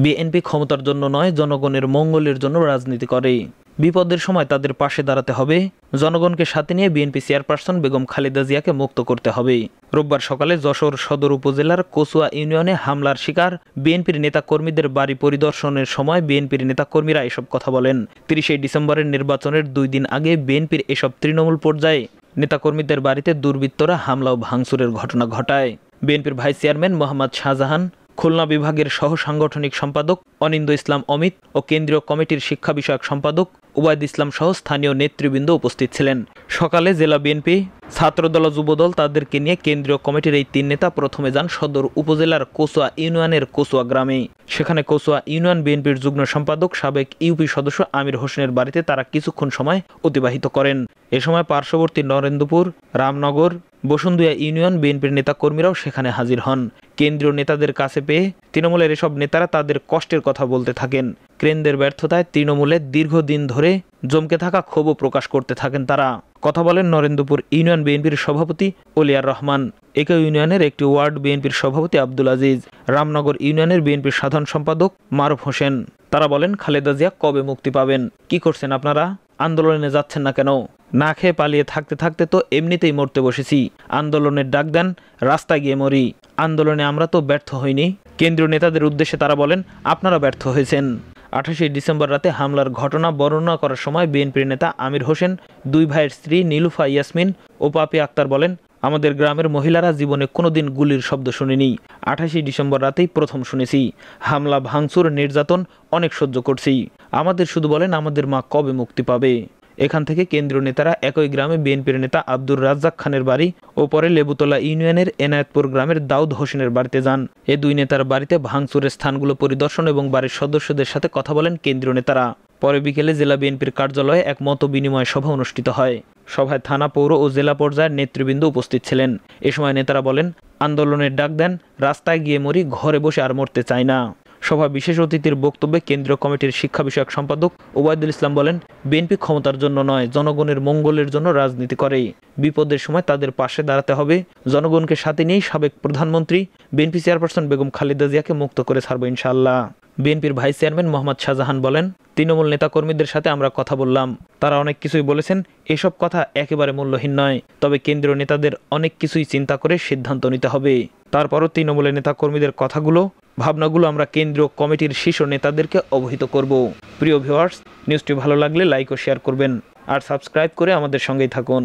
BNP ক্ষমতার জন্য নয়, জনগণের মঙ্গলের জন্য রাজনীতি করে। বিপদের সময় তাদের পাশে দাঁড়াতে হবে। জনগণকে সাথে নিয়ে বিএনপি চেয়ারপারসন বেগম খালেদা জিয়াকে মুক্ত করতে হবে। রোববার সকালে যশোর সদর উপজেলার কচুয়া ইউনিয়নে হামলার শিকার বিএনপির নেতাকর্মীদের বাড়ি পরিদর্শনের সময় বিএনপির নেতাকর্মীরা এসব কথা বলেন। ৩০ ডিসেম্বরের নির্বাচনের 2 দিন আগে বিএনপির এসব তৃণমূল পর্যায়ে নেতাকর্মীদের বাড়িতে দুর্বৃত্তরা হামলা ও ভাঙচুরের ঘটনা ঘটায়। বিএনপির ভাইস চেয়ারম্যান মোহাম্মদ শাহজাহান, খুলনা বিভাগের সহ সাংগঠনিক সম্পাদক অনিন্দ ইসলাম অমিত ও কেন্দ্রীয় কমিটির শিক্ষা বিষয়ক সম্পাদক উবায়দ ইসলাম সহ স্থানীয় নেতৃবৃন্দ উপস্থিত ছিলেন। সকালে জেলা বিএনপি, ছাত্রদল ও যুবদল তাদেরকে নিয়ে কেন্দ্রীয় কমিটির এই 3 নেতা প্রথমে যান সদর উপজেলার কচুয়া ইউনিয়নের কচুয়া গ্রামে। সেখানে কচুয়া ইউনিয়ন বিএনপির যুগ্ম সম্পাদক সাবেক ইউপি সদস্য আমির হোসেনের বাড়িতে তারা কিছুক্ষণ সময় অতিবাহিত করেন। এ সময় পার্শ্ববর্তী নরেন্দ্রপুর, রামনগর, বসুন্ধুয়া ইউনিয়ন বিএনপির নেতাকর্মীরাও সেখানে হাজির হন। কেন্দ্রীয় নেতাদের কাছে পেয়ে তৃণমূলের এসব নেতারা তাদের কষ্টের কথা বলতে থাকেন। কেন্দ্রের ব্যর্থতায় তৃণমূলের দীর্ঘদিন ধরে জমকে থাকা ক্ষোভও প্রকাশ করতে থাকেন তারা। কথা বলেন নরেন্দ্রপুর ইউনিয়ন বিএনপির সভাপতি অলিয়ার রহমান, একই ইউনিয়নের একটি ওয়ার্ড বিএনপির সভাপতি আব্দুল আজিজ, রামনগর ইউনিয়নের বিএনপির সাধারণ সম্পাদক মারুফ হোসেন। তারা বলেন, খালেদা জিয়া কবে মুক্তি পাবেন? কি করছেন আপনারা? আন্দোলনে যাচ্ছেন না কেন? না খেয়ে পালিয়ে থাকতে থাকতে তো এমনিতেই মরতে বসেছি। আন্দোলনের ডাক দেন, রাস্তায় গিয়ে মরি। আন্দোলনে আমরা তো ব্যর্থ হইনি। কেন্দ্রীয় নেতাদের উদ্দেশ্যে তারা বলেন, আপনারা ব্যর্থ হয়েছেন। 28 ডিসেম্বর রাতে হামলার ঘটনা বর্ণনা করার সময় বিএনপির নেতা আমির হোসেন, 2 ভাইয়ের স্ত্রী নীলুফা ইয়াসমিন ও পাপি আক্তার বলেন, আমাদের গ্রামের মহিলারা জীবনে কোনোদিন গুলির শব্দ শুনেনি। 28 ডিসেম্বর রাতেই প্রথম শুনেছি। হামলা, ভাঙচুর, নির্যাতন অনেক সহ্য করছি। আমাদের শুধু বলেন, আমাদের মা কবে মুক্তি পাবে? এখান থেকে কেন্দ্রীয় নেতারা একই গ্রামে বিএনপির নেতা আব্দুর রাজ্জাক খানের বাড়ি ও পরে লেবুতলা ইউনিয়নের এনায়েতপুর গ্রামের দাউদ হোসেনের বাড়িতে যান। এই 2 নেতার বাড়িতে ভাঙচুরের স্থানগুলো পরিদর্শন এবং বাড়ির সদস্যদের সাথে কথা বলেন কেন্দ্রীয় নেতারা। পরে বিকেলে জেলা বিএনপির কার্যালয়ে এক মত বিনিময় সভা অনুষ্ঠিত হয়। সভায় থানা, পৌর ও জেলা পর্যায়ের নেতৃবৃন্দ উপস্থিত ছিলেন। এ সময় নেতারা বলেন, আন্দোলনের ডাক দেন, রাস্তায় গিয়ে মরি, ঘরে বসে আর মরতে চাই না। সভা বিশেষ অতিথির বক্তব্যে কেন্দ্রীয় কমিটির শিক্ষা বিষয়ক সম্পাদক ওবায়দুল ইসলাম বলেন, বিএনপি ক্ষমতার জন্য নয়, জনগণের মঙ্গলের জন্য রাজনীতি করে। বিপদের সময় তাদের পাশে দাঁড়াতে হবে। জনগণকে সাথে নিয়েই সাবেক প্রধানমন্ত্রী বিএনপি চেয়ারপারসন বেগম খালেদা জিয়াকে মুক্ত করে ছাড়ব ইনশাআল্লাহ। বিএনপির ভাইস চেয়ারম্যান মোহাম্মদ শাহজাহান বলেন, তৃণমূল নেতাকর্মীদের সাথে আমরা কথা বললাম, তারা অনেক কিছুই বলেছেন। এসব কথা একেবারে মূল্যহীন নয়, তবে কেন্দ্রীয় নেতাদের অনেক কিছুই চিন্তা করে সিদ্ধান্ত নিতে হবে। তারপরও তৃণমূলের নেতাকর্মীদের কথাগুলো, ভাবনাগুলো আমরা কেন্দ্রীয় কমিটির শীর্ষ নেতাদেরকে অবহিত করব। প্রিয় ভিউয়ার্স, নিউজটি ভালো লাগলে লাইক ও শেয়ার করবেন আর সাবস্ক্রাইব করে আমাদের সঙ্গেই থাকুন।